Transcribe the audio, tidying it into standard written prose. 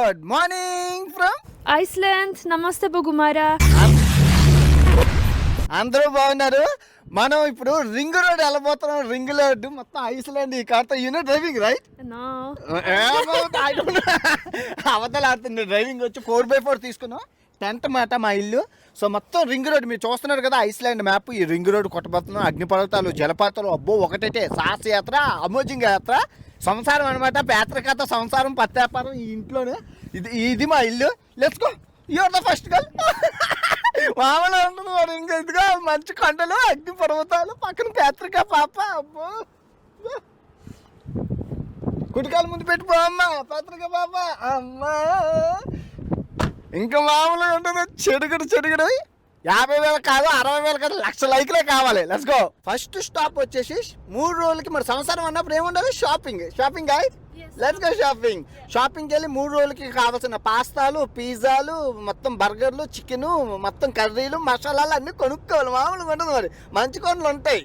Good morning from Iceland. నమస్తే బొగుమారా. అందరూ బాగున్నారు. మనం ఇప్పుడు రింగ్ రోడ్ వెళ్ళబోతున్నాం. రింగ్ రోడ్ మొత్తం ఐస్లాండ్. ఈ కార్తో డ్రైవింగ్ రైట్ No. అవతల ఆడుతుంది. డ్రైవింగ్ వచ్చి 4x4 తీసుకున్నాం. 10th మాట మా ఇల్లు. సో మొత్తం రింగ్ రోడ్ మీరు చూస్తున్నారు కదా, ఐస్లాండ్ మ్యాప్. ఈ రింగ్ రోడ్ కొట్టబోతున్నాం. అగ్నిపర్వతాలు, జలపాతాలు, అబ్బో ఒకటైతే సాహస యాత్ర, అమోజింగ్ యాత్ర, సంసారం అనమాట. పేత్రకథ, సంసారం, పత్యాపారం ఈ ఇంట్లోనే. ఇది మా ఇల్లు. Let's go. You are the first girl. మామూలు ఉంటుంది మరి. ఇంకా ఇదిగా మంచి కొండలు, అగ్ని పర్వతాలు, పక్కన పేత్రిక పాప. అబ్బో కుటికాల ముందు పెట్టిపో అమ్మా, పేత్రిక పాప. అమ్మా ఇంకా మామూలుగా ఉంటుంది. చెడుగుడు 50,000 కాదు, 60,000 కాదు, 1,00,000 లైక్లే కావాలి. Let's go. ఫస్ట్ స్టాప్ వచ్చేసి 3 రోజులకి మరి సంవత్సరం అన్నప్పుడు ఏముండాలి? Shopping guys. లెట్స్ గో షాపింగ్కి వెళ్ళి 3 రోజులకి కావాల్సిన పాస్తాలు, పిజ్జాలు, మొత్తం బర్గర్లు, చికెన్, మొత్తం కర్రీలు, మసాలాలు అన్ని కొనుక్కోవాలి. మామూలుగా ఉంటుంది మరి. మంచి కొనులు ఉంటాయి.